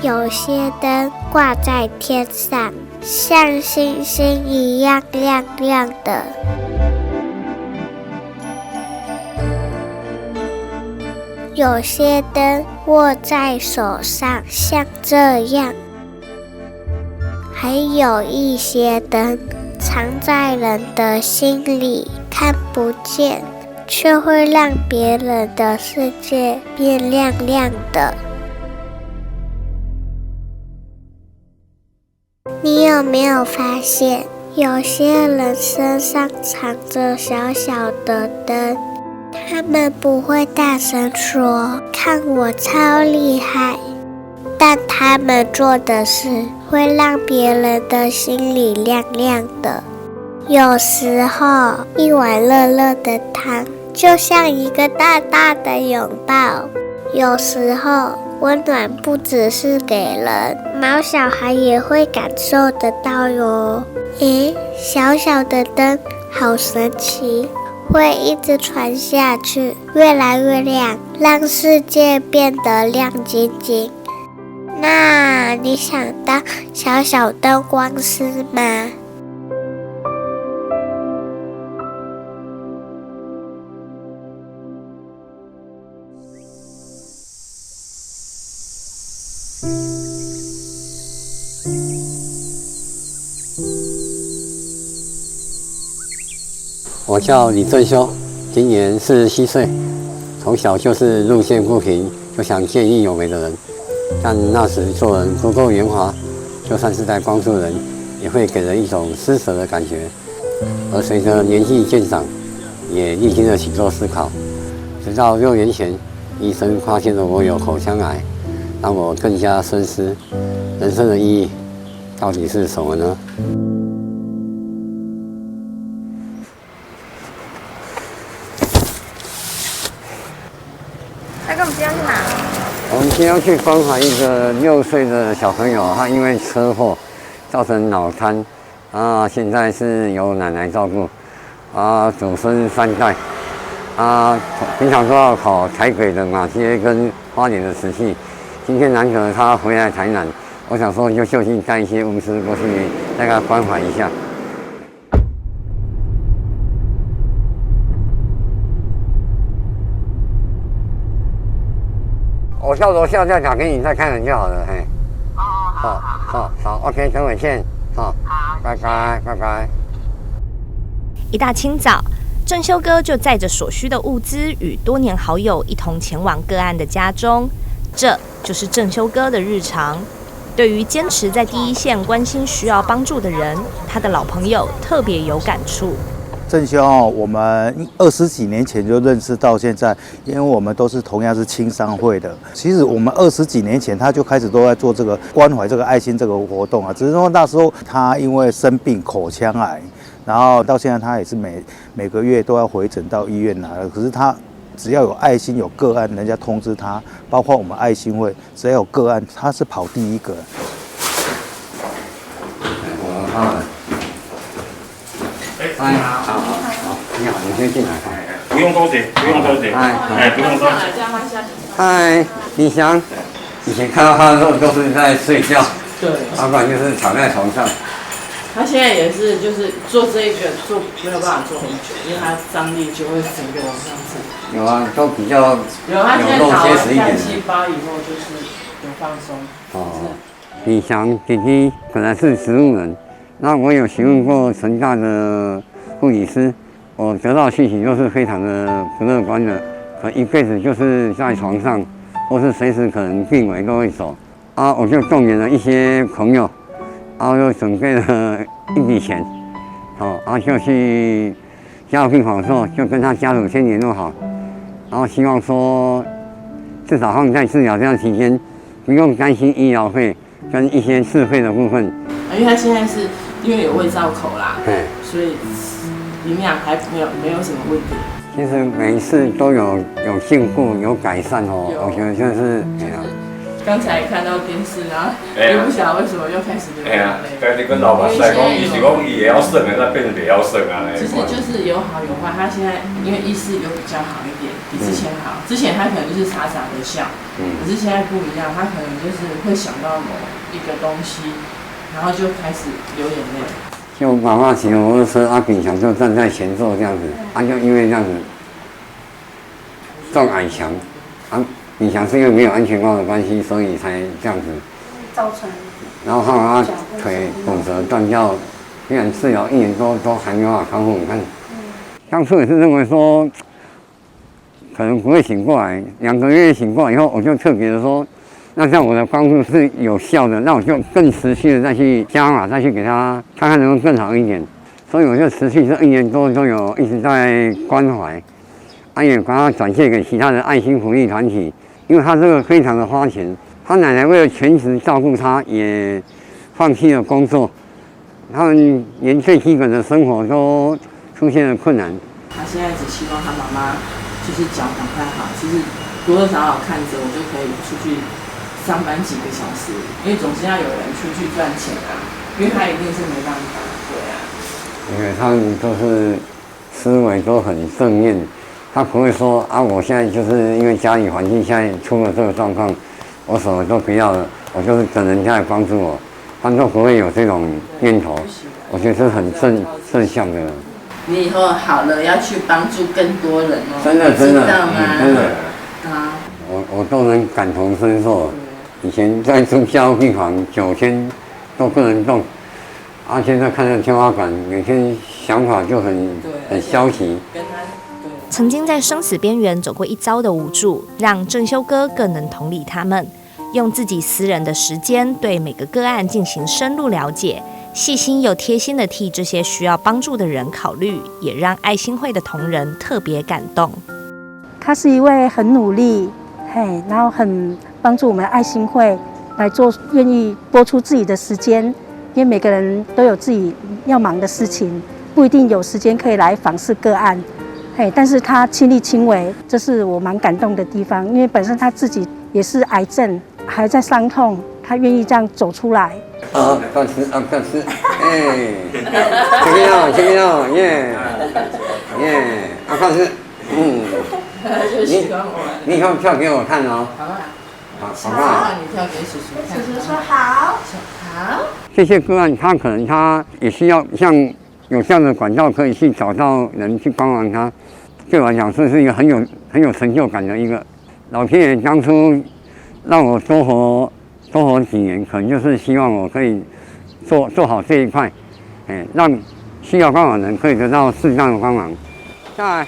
有些灯挂在天上，像星星一样亮亮的。有些灯握在手上，像这样。还有一些灯藏在人的心里，看不见，却会让别人的世界变亮亮的。你有没有发现，有些人身上藏着小小的灯？他们不会大声说“看我超厉害”，但他们做的事会让别人的心里亮亮的。有时候，一碗热热的汤就像一个大大的拥抱。有时候，温暖不只是给人，毛小孩也会感受得到哟。小小的灯，好神奇，会一直传下去，越来越亮，让世界变得亮晶晶。那你想当小小灯光师吗？我叫李正修，今年47岁，从小就是路见不平就想见义勇为的人，但那时做人不够圆滑，就算是在帮助人，也会给人一种施舍的感觉。而随着年纪渐长，也历经了许多思考，直到6年前，医生发现了我有口腔癌，让我更加深思，人生的意义到底是什么呢？我们今天要去关怀一个6岁的小朋友，他因为车祸造成脑瘫，现在是由奶奶照顾，祖孙3代，平常都要考台北的马街跟花莲的慈济，今天难得他回来台南，我想说就就近带一些物资过去，大概关怀一下。我到楼下再打给你，再开门就好了，嘿。好 ，OK， 等我见，好，拜拜。一大清早，正修哥就载着所需的物资，与多年好友一同前往个案的家中。这就是正修哥的日常。对于坚持在第一线关心需要帮助的人，他的老朋友特别有感触。正修，我们20几年前就认识到现在，因为我们都是同样是青商会的。其实我们20几年前他就开始都在做这个关怀这个爱心这个活动啊，只是说那时候他因为生病口腔癌，然后到现在他也是每个月都要回诊到医院来了。可是他只要有爱心有个案，人家通知他，包括我们爱心会，只要有个案，他是跑第一个。好，你好，你先进来。不用多谢。不用多谢。嗨，李翔，以前看到他的时候都是在睡觉，对，不然就是躺在床上。他现在也是，就是做这个做没有办法做很久，因为他张力就会整个往上升。有啊，都比较有，他现在肉打完结实一点干细胞以后就是有放松。李翔弟弟本来是植物人，那我有询问过成大的护理师，我得到的讯息就是非常的不乐观的，可一辈子就是在床上，或是随时可能病危都会走。我就动员了一些朋友，又准备了一笔钱，就去加护病房的时候就跟他家属先联络好，然后希望说至少他们在治疗这段期间不用担心医疗费跟一些自费的部分。因为他现在是因为有胃造口啦，所以营养还没有什么问题。其实每一次都有进步有改善哦，我觉得就是刚才看到电视，然后又不晓得为什么又开始流眼泪。家己跟老板师讲，伊是讲伊会晓耍的，那变成袂晓耍啊。其实就是有好有坏，他现在因为意识有比较好一点，比之前好。之前他可能就是傻傻的笑，可是现在不一样，他可能就是会想到某一个东西，然后就开始流眼泪。就爸爸骑摩托车，秉强就站在前座这样子，就因为这样子撞矮墙，秉强是因为没有安全帽的关系，所以才这样子造成。然后他腿骨折断掉，居然治疗1年多都还没有办法康复。你看，当初也是认为说可能不会醒过来，2个月醒过来以后，我就特别的说。那这样我的帮助是有效的，那我就更持续的再去加码，再去给他看看能不能更好一点。所以我就持续这1年多都有一直在关怀，也把他转借给其他的爱心福利团体，因为他这个非常的花钱，他奶奶为了全职照顾他，也放弃了工作，他们连最基本的生活都出现了困难。他现在只希望他妈妈就是脚赶快好，其实多多少少看着我就可以出去。上班几个小时，因为总是要有人出去赚钱啊，因为他一定是没办法，对啊。因为他们都是思维都很正面，他不会说我现在就是因为家里环境现在出了这个状况，我什么都不要了，我就是等人家来帮助我，他都不会有这种念头，我觉得是很正向的。你以后好了要去帮助更多人哦，真的，知道吗？真的，我都能感同身受。以前在住加护病房9天都不能动，现在看着天花板，每天想法就很消极。曾经在生死边缘走过一遭的无助，让正修哥更能同理他们，用自己私人的时间对每个个案进行深入了解，细心又贴心的替这些需要帮助的人考虑，也让爱心会的同仁特别感动。他是一位很努力，然后很帮助我们爱心会来做，愿意拨出自己的时间，因为每个人都有自己要忙的事情，不一定有时间可以来访视个案，但是他亲力亲为，这是我蛮感动的地方。因为本身他自己也是癌症，还在伤痛，他愿意这样走出来。告辞，check it out，耶，告辞，你以后跳给我看哦。好不好？你跳给叔叔看。叔叔说好。好。这些个案，他可能他也需要像有这样的管道，可以去找到人去帮忙他。对我来讲，这是一个很有成就感的一个。老天爷当初让我多活几年，可能就是希望我可以做好这一块，让需要帮忙的人可以得到适当的帮忙。下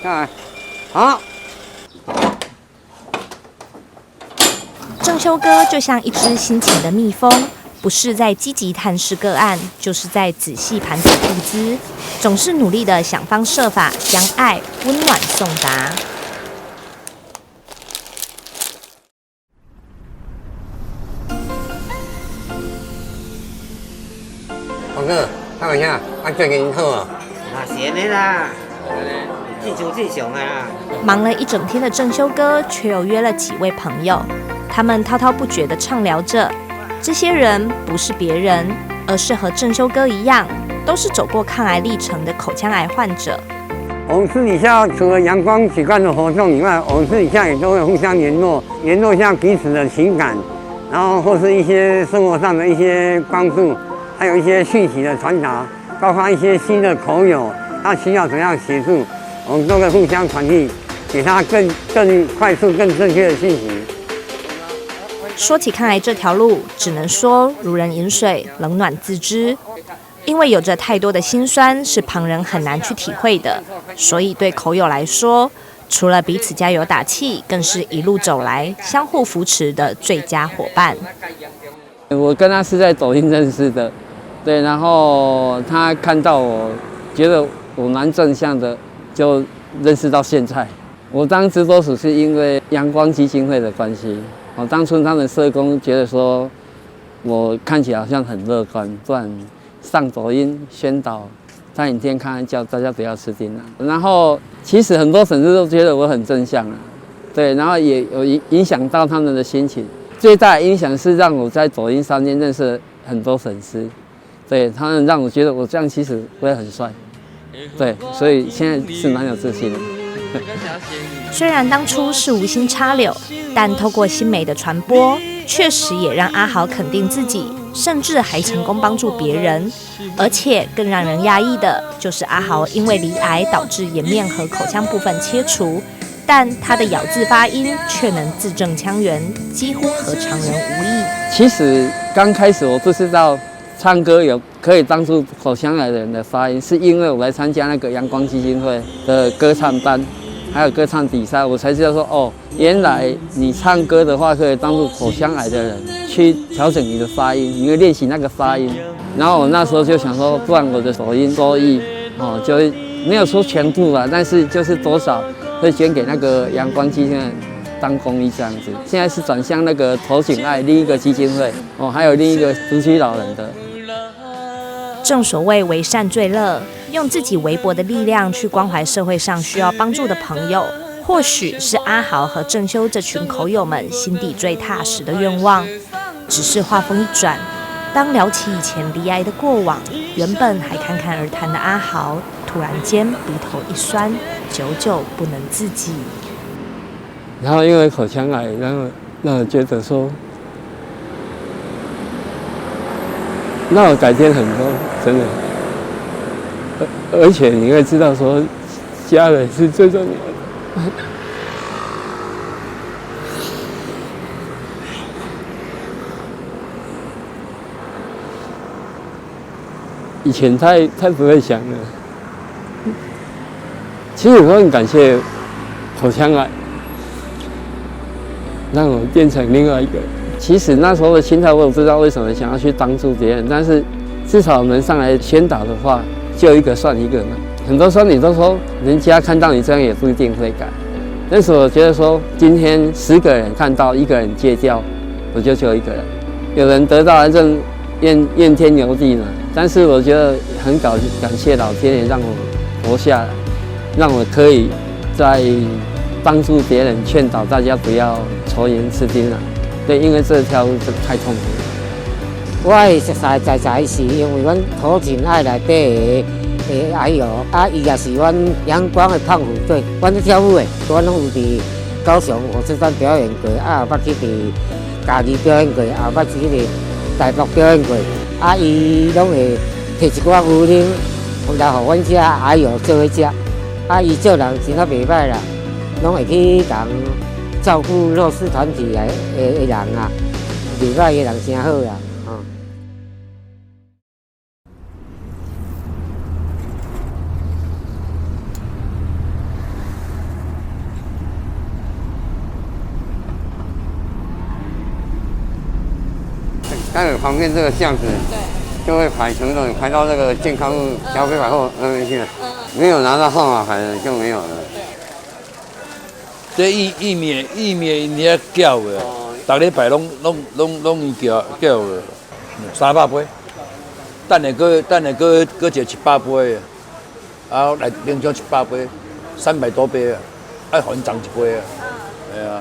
来，好。正修哥就像一只辛勤的蜜蜂，不是在积极探视个案，就是在仔细盘点物资，总是努力的想方设法将爱温暖送达。王哥，看一下，最近好啊？闲的啦，自强自强啊！忙了一整天的正修哥，却又约了几位朋友。他们滔滔不绝地畅聊着，这些人不是别人，而是和正修哥一样，都是走过抗癌历程的口腔癌患者。我们私底下除了阳光举办的活动以外，我们私底下也都会互相联络一下彼此的情感，然后或是一些生活上的一些帮助，还有一些讯息的传达，包括一些新的口友，他需要怎样协助，我们都会互相传递，给他更快速、更正确的讯息。说起抗癌这条路，只能说如人饮水，冷暖自知。因为有着太多的辛酸是旁人很难去体会的，所以对口友来说，除了彼此加油打气，更是一路走来相互扶持的最佳伙伴。我跟他是在抖音认识的，对，然后他看到我，觉得我蛮正向的，就认识到现在。我当直播主是因为阳光基金会的关系。当初他们社工觉得说，我看起来好像很乐观，不然上抖音宣导，他影片看叫大家不要吃槟榔。然后其实很多粉丝都觉得我很正向啊，对，然后也有影响到他们的心情。最大的影响是让我在抖音上面认识了很多粉丝，对他们让我觉得我这样其实我也很帅，对，所以现在是蛮有自信的。虽然当初是无心插柳，但透过新媒的传播，确实也让阿豪肯定自己，甚至还成功帮助别人。而且更让人压抑的就是阿豪因为罹癌导致颜面和口腔部分切除，但他的咬字发音却能字正腔圆，几乎和常人无异。其实刚开始我不知道唱歌有可以帮助口腔癌的人的发音，是因为我来参加那个阳光基金会的歌唱班，还有歌唱比赛，我才知道说哦，原来你唱歌的话可以帮助口腔癌的人去调整你的发音，你会练习那个发音。然后我那时候就想说，不然我的抖音收益哦，就没有说全部啦，但是就是多少会捐给那个阳光基金会当公益这样子。现在是转向那个投景爱另一个基金会哦，还有另一个独居老人的。正所谓为善最乐，用自己微薄的力量去关怀社会上需要帮助的朋友，或许是阿豪和正修这群口友们心底最踏实的愿望。只是话锋一转，当聊起以前罹癌的过往，原本还侃侃而谈的阿豪，突然间鼻头一酸，久久不能自己。然后因为口腔癌，让我觉得说，让我改变很多，真的。而且你会知道说，家人是最重要的。以前太不会想了。其实我很感谢口腔癌，让我变成另外一个。其实那时候的心态，我也不知道为什么想要去帮助别人，但是至少能上来宣导的话，就一个算一个嘛。很多时候你都说，人家看到你这样也不一定会改。但是我觉得说，今天10个人看到1个人戒掉，我就救1个人。有人得到癌症怨天尤地了，但是我觉得很感谢老天爷让我活下来，让我可以在帮助别人，劝导大家不要抽烟吃槟榔。对，因为这条路真的太痛苦了。我会熟悉在是因为阮土井爱内底的癌友，伊也是阮阳光的胖虎队。阮咧跳舞的，阮拢有伫高雄火车站表演过，后捌去伫嘉义表演过，后捌去伫台北表演过。伊拢会摕一寡牛奶来互阮遮癌友做伙食。伊做人真啊袂歹啦，拢会去人照顾弱势团体的人啊，袂歹的人真好啦。待会旁边这个巷子，就会排成龙，排到这个健康路消费百货那边去了。没有拿到号码牌的就没有了。这疫苗你也叫的，逐礼拜拢伊叫的，300杯，等下搁一100杯的，啊来另种100杯，300多杯啊，爱互因涨一杯啊，哎呀。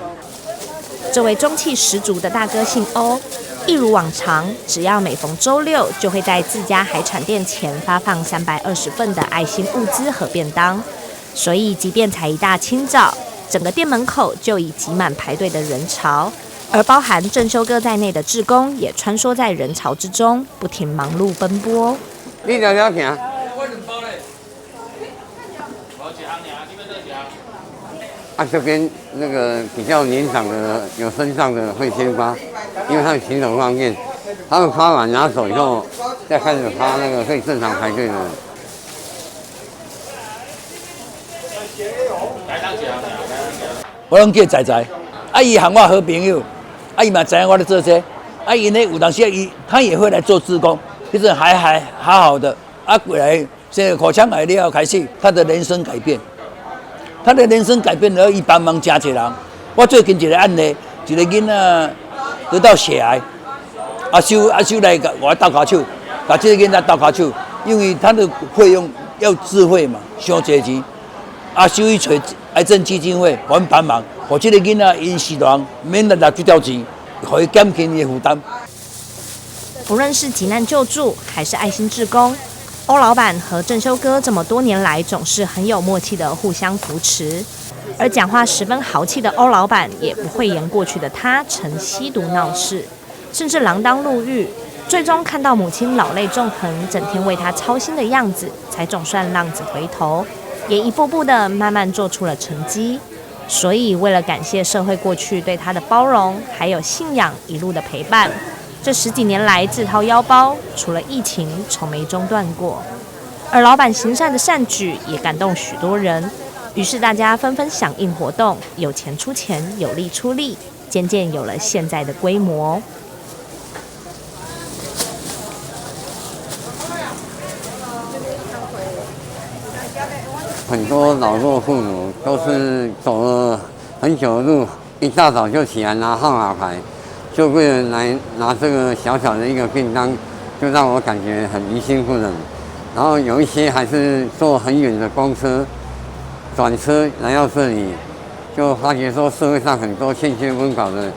这位中气十足的大哥姓欧，一如往常，只要每逢周六，就会在自家海产店前发放320份的爱心物资和便当。所以，即便才一大清早，整个店门口就已挤满排队的人潮，而包含正修哥在内的志工也穿梭在人潮之中，不停忙碌奔波。你条条行。这边那个比较年长的、有身上的会先发，因为他们行走方便，他们发完拿走以后，再开始发那个可以正常排队的。我拢叫仔仔，伊和我好朋友，伊嘛知影我咧做这，因咧有当时他也会来做志工，其实还好的。过来现在口腔癌了开始，他的人生改变。他的人生改变了，伊帮忙真济人。我最近一个案例，一个囡仔得到血癌，阿修来甲我倒脚手，甲这个囡仔倒脚手，因为他的费用要自费嘛，伤济钱。阿修去找癌症基金会，我们帮忙，互这个囡仔伊食堂免拿几条钱，互伊减轻伊的负担。不论是急难救助还是爱心志工，欧老板和正修哥这么多年来总是很有默契的互相扶持。而讲话十分豪气的欧老板也不讳言过去的他曾吸毒闹事，甚至锒铛入狱。最终看到母亲老泪纵横，整天为他操心的样子，才总算浪子回头，也一步步的慢慢做出了成绩。所以为了感谢社会过去对他的包容，还有信仰一路的陪伴，这10几年来自掏腰包，除了疫情从没中断过。而老板行善的善举也感动许多人，于是大家纷纷响应活动，有钱出钱，有力出力，渐渐有了现在的规模。很多老弱妇孺都是走了很久的路，一大早就起来拿号码牌，就为了来拿这个小小的一个便当，就让我感觉很于心不忍。然后有一些还是坐很远的公车、转车来到这里，就发觉说社会上很多欠缺温饱的，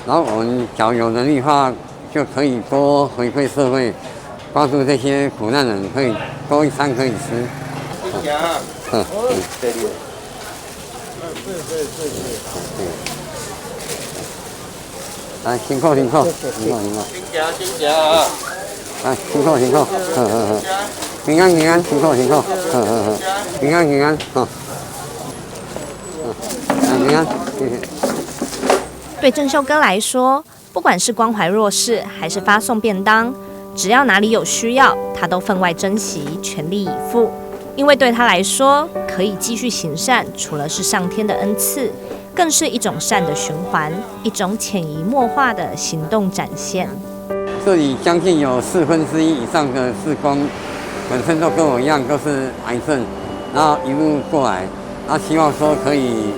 然后我们只要有能力的话，就可以多回馈社会，帮助这些苦难人，可以多一餐可以吃。对。来，辛苦。来，辛苦。平安，辛苦。平安，好。平安，谢谢。对正修哥来说，不管是关怀弱势，还是发送便当，只要哪里有需要，他都分外珍惜，全力以赴。因为对他来说，可以继续行善，除了是上天的恩赐，更是一种善的循环，一种潜移默化的行动展现。这里将近有1/4以上的志工，本身都跟我一样都是癌症，然后一路过来，希望说可以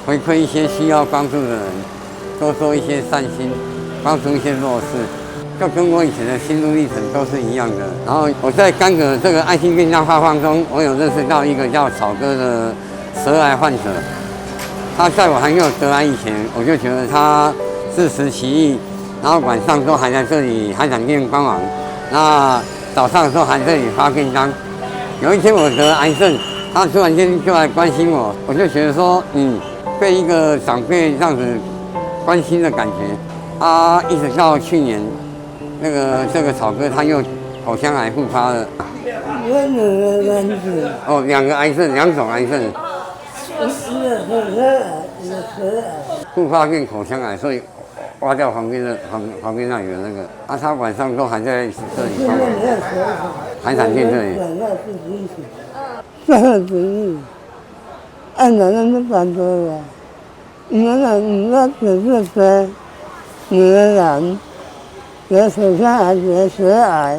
回馈一些需要帮助的人，多做一些善心，帮助一些弱势。就跟我以前的心路历程都是一样的。然后我在甘葛这个爱心便当发放中，我有认识到一个叫草哥的舌癌患者。他在我还没有得癌以前，我就觉得他自食其力，然后晚上都还在这里海产店帮忙，那早上的时候还在这里发便当。有一天我得癌症，他突然间就来关心我，我就觉得说，被一个长辈这样子关心的感觉。一直到去年。这个草哥他又口腔癌复发了。2个癌症，2种癌症。复发变口腔癌，所以挖掉旁边那里的那个。他晚上都还在这里帮忙，海产店这里。这个主意，按照那么办多了，你只是说，女人。得口腔癌、得舌癌，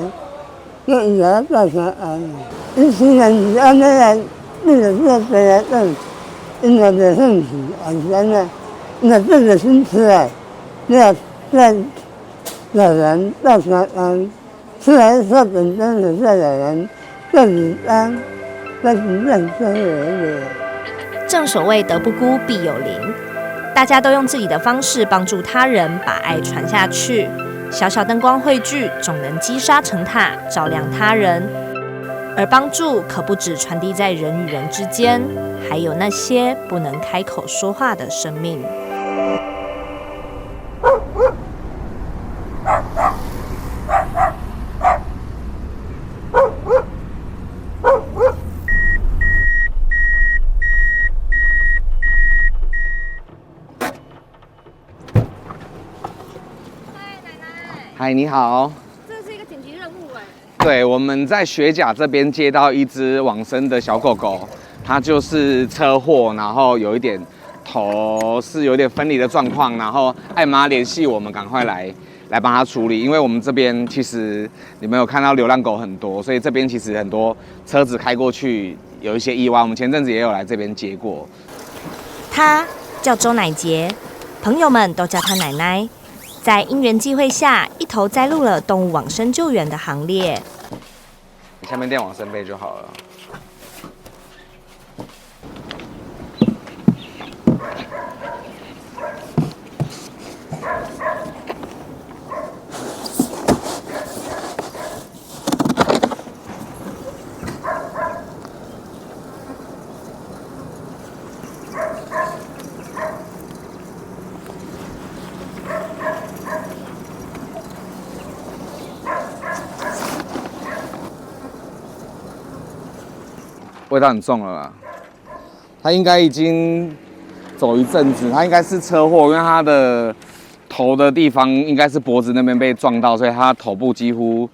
那也造成癌。一些人按那个这别人，应该的身体完全的，那这个身体啊，那的人造成癌。虽然说本身是这个人，这是癌，但是认真人。正所谓德不孤，必有邻。大家都用自己的方式帮助他人，把爱传下去。小小灯光汇聚，总能积沙成塔，照亮他人。而帮助可不只传递在人与人之间，还有那些不能开口说话的生命。嗨，你好。这是一个紧急任务哎。对，我们在学甲这边接到一只往生的小狗狗，它就是车祸，然后有一点头是有点分离的状况，然后艾妈联系我们赶快来帮它处理，因为我们这边其实你们有看到流浪狗很多，所以这边其实很多车子开过去有一些意外，我们前阵子也有来这边接过。她叫周乃杰，朋友们都叫她奶奶。在因缘际会下，一头栽入了动物往生救援的行列。你下面垫往生被就好了。味道很重了啦。它应该已经走一阵子，它应该是车祸，因为它的头的地方应该是脖子那边被撞到，所以它头部几乎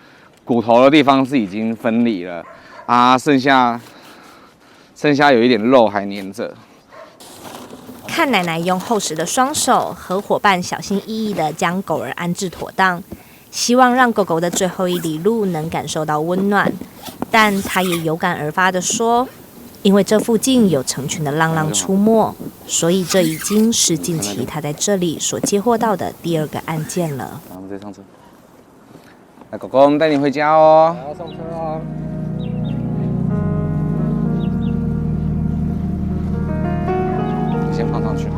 骨头的地方是已经分离了啊，剩下有一点肉还粘着。看奶奶用厚实的双手和伙伴小心翼翼地将狗儿安置妥当，希望让狗狗的最后一里路能感受到温暖。但她也有感而发地说，因为这附近有成群的浪浪出没，所以这已经是近期她在这里所接获到的第2个案件了。我们直接上车。来，狗狗，我们带你回家哦。好，上车哦。你先放上去。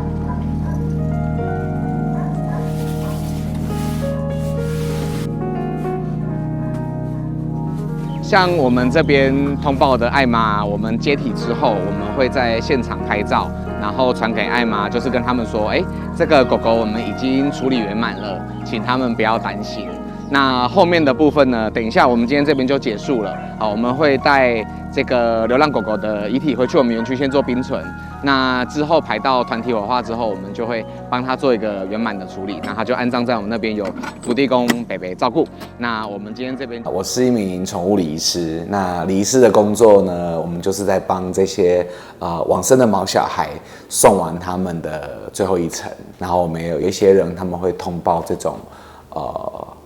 像我们这边通报的艾妈，我们接体之后，我们会在现场拍照，然后传给艾妈，就是跟他们说，这个狗狗我们已经处理圆满了，请他们不要担心。那后面的部分呢，等一下我们今天这边就结束了。好，我们会带这个流浪狗狗的遗体回去我们园区先做冰存。那之后排到团体火化之后，我们就会帮它做一个圆满的处理。那它就安葬在我们那边有土地公北北照顾。那我们今天这边，我是一名宠物礼仪师。那礼仪师的工作呢，我们就是在帮这些往生的毛小孩送完他们的最后一程。然后我们也有一些人他们会通报这种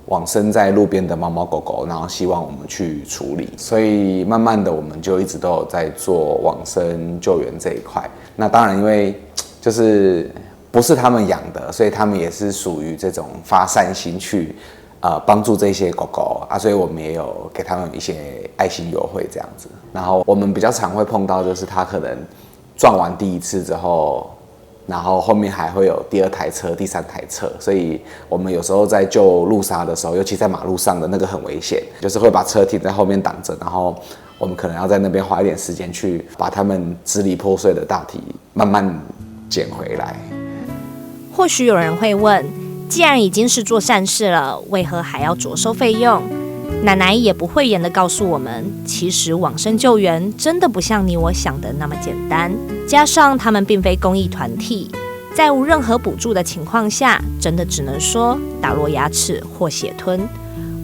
往生在路边的猫猫狗狗，然后希望我们去处理，所以慢慢的我们就一直都有在做往生救援这一块。那当然，因为就是不是他们养的，所以他们也是属于这种发善心去帮助这些狗狗啊，所以我们也有给他们一些爱心优惠这样子。然后我们比较常会碰到就是他可能撞完第1次之后。然后后面还会有第2台车、第3台车，所以我们有时候在救路杀的时候，尤其在马路上的那个很危险，就是会把车停在后面挡着，然后我们可能要在那边花一点时间去把他们支离破碎的大体慢慢捡回来。或许有人会问，既然已经是做善事了，为何还要酌收费用？奶奶也不讳言地告诉我们，其实往生救援真的不像你我想的那么简单。加上他们并非公益团体，在无任何补助的情况下，真的只能说打落牙齿或血吞。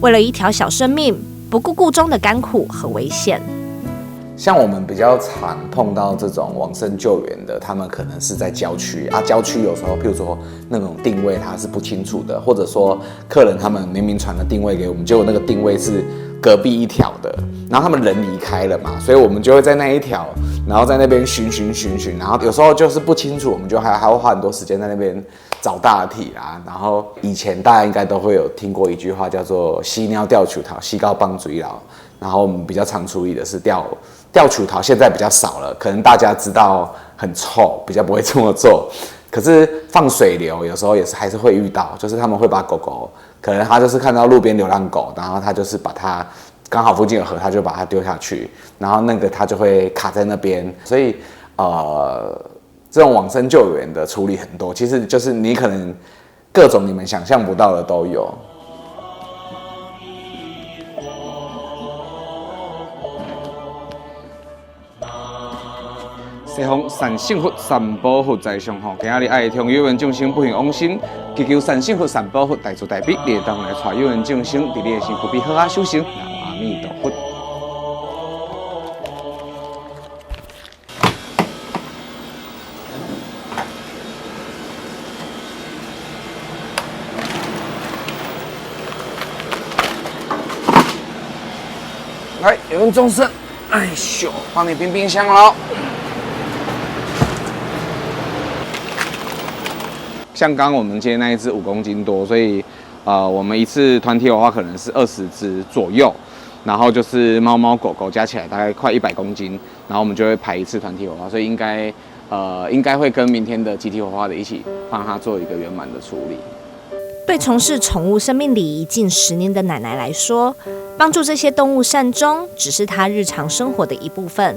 为了一条小生命，不顾故中的甘苦和危险。像我们比较常碰到这种往生救援的，他们可能是在郊区啊，郊区有时候，譬如说那种定位它是不清楚的，或者说客人他们明明传了定位给我们，结果那个定位是隔壁一条的，然后他们人离开了嘛，所以我们就会在那一条，然后在那边寻，然后有时候就是不清楚，我们就还会花很多时间在那边找大体啦。然后以前大家应该都会有听过一句话叫做“犀鸟吊球桃，犀高帮嘴老”，然后我们比较常处理的是吊球桃，现在比较少了，可能大家知道很臭，比较不会这么做。可是放水流有时候也是还是会遇到，就是他们会把狗狗，可能他就是看到路边流浪狗，然后他就是把它刚好附近有河，他就把它丢下去，然后那个它就会卡在那边。所以这种往生救援的处理很多，其实就是你可能各种你们想象不到的都有。西方善幸福、善保福在上吼，今日爱向有缘众生不幸往生，祈求善幸福、善保福大慈大悲，你会当来带有缘众生，伫你的身躯边好好修行。阿弥陀佛。来，有缘众生，哎咻，帮你冰冰箱喽。像刚我们接那一只5公斤多，所以我们一次团体的话可能是20只左右，然后就是猫猫狗狗加起来大概快100公斤，然后我们就会排一次团体火化，所以应该会跟明天的集体火化的一起帮它做一个圆满的处理。对从事宠物生命礼仪近10年的奶奶来说，帮助这些动物善终只是她日常生活的一部分。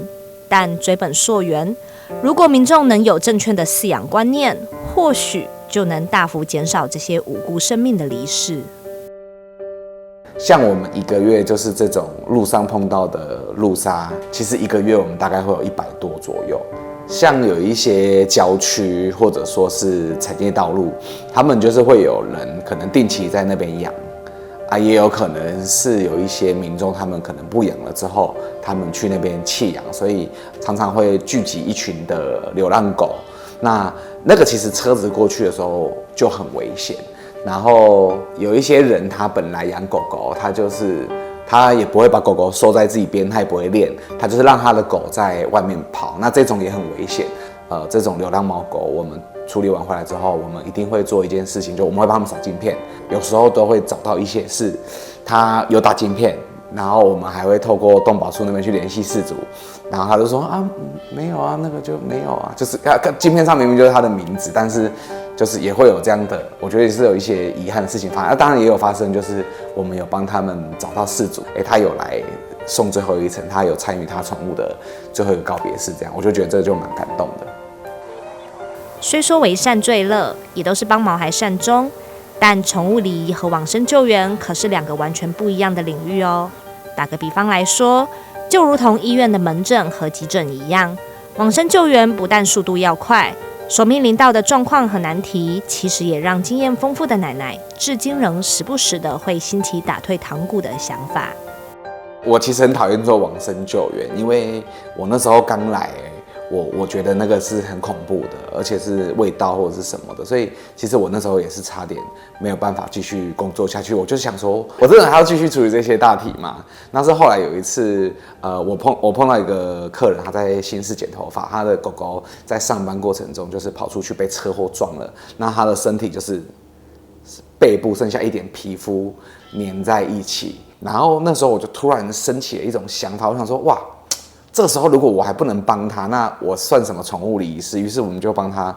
但追本溯源，如果民众能有正确的饲养观念，或许就能大幅减少这些无辜生命的离世。像我们1个月就是这种路上碰到的路杀，其实1个月我们大概会有100多左右。像有一些郊区或者说是产业道路，他们就是会有人可能定期在那边养啊，也有可能是有一些民众他们可能不养了之后，他们去那边弃养，所以常常会聚集一群的流浪狗。那个其实车子过去的时候就很危险。然后有一些人他本来养狗狗，他也不会把狗狗收在自己边，他也不会练，他就是让他的狗在外面跑。那这种也很危险。这种流浪猫狗，我们处理完回来之后，我们一定会做一件事情，就我们会帮他们扫晶片。有时候都会找到一些是他有打晶片，然后我们还会透过动保处那边去联系饲主，然后他就说啊没有啊，那个就没有啊，就是晶片上明明就是他的名字，但是就是也会有这样的，我觉得也是有一些遗憾的事情发生。当然也有发生，就是我们有帮他们找到饲主，他有来送最后一程，他有参与他宠物的最后一个告别式，这样我就觉得这就蛮感动的。虽说为善最乐，也都是帮毛孩善终，但宠物礼仪和往生救援可是2个完全不一样的领域哦。打个比方来说，就如同医院的门诊和急诊一样，往生救援不但速度要快，所面临到的状况和难题，其实也让经验丰富的奶奶至今仍时不时的会兴起打退堂鼓的想法。我其实很讨厌做往生救援，因为我那时候刚来，我觉得那个是很恐怖的，而且是味道或者是什么的，所以其实我那时候也是差点没有办法继续工作下去。我就想说，我真的还要继续处理这些大题吗？那是后来有一次，我碰到一个客人，他在新市剪头发，他的狗狗在上班过程中就是跑出去被车祸撞了，那他的身体就是背部剩下一点皮肤粘在一起。然后那时候我就突然升起了一种想法，我想说，哇，这个时候如果我还不能帮他，那我算什么宠物礼仪师？于是我们就帮他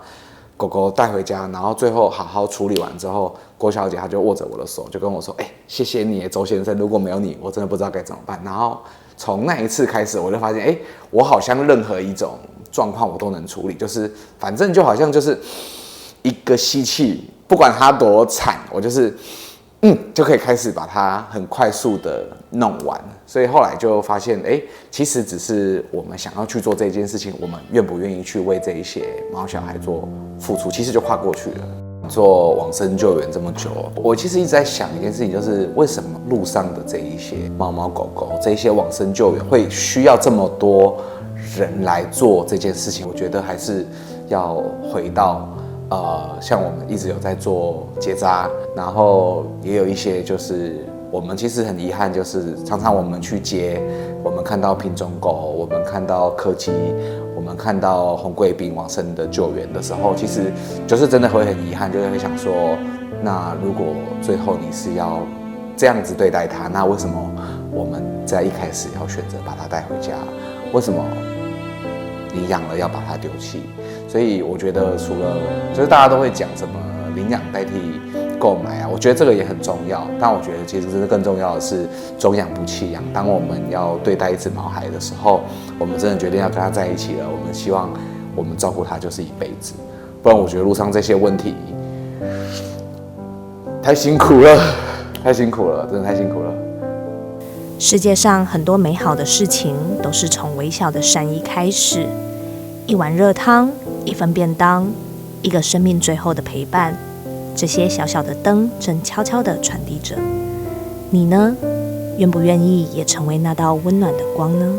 狗狗带回家，然后最后好好处理完之后，郭小姐她就握着我的手，就跟我说：“谢谢你，周先生，如果没有你，我真的不知道该怎么办。”然后从那一次开始，我就发现，我好像任何一种状况我都能处理，就是反正就好像就是一个吸气，不管它多惨，我就是就可以开始把它很快速的弄完。所以后来就发现，其实只是我们想要去做这件事情，我们愿不愿意去为这一些毛小孩做付出，其实就跨过去了。做往生救援这么久，我其实一直在想一件事情，就是为什么路上的这一些猫猫狗狗，这一些往生救援会需要这么多人来做这件事情？我觉得还是要回到像我们一直有在做结扎，然后也有一些就是我们其实很遗憾，就是常常我们去接，我们看到品种狗，我们看到柯基，我们看到红贵宾往生的救援的时候，其实就是真的会很遗憾，就是会想说，那如果最后你是要这样子对待它，那为什么我们在一开始要选择把它带回家？为什么你养了要把它丢弃？所以我觉得除了就是大家都会讲什么领养代替购买啊，我觉得这个也很重要，但我觉得其实真的更重要的是终养不弃养。当我们要对待一只毛孩的时候，我们真的决定要跟它在一起了，我们希望我们照顾它就是一辈子，不然我觉得路上这些问题太辛苦了，太辛苦了，真的太辛苦了。世界上很多美好的事情都是从微小的善意开始，一碗热汤，一份便当，一个生命最后的陪伴，这些小小的灯正悄悄地传递着。你呢？愿不愿意也成为那道温暖的光呢？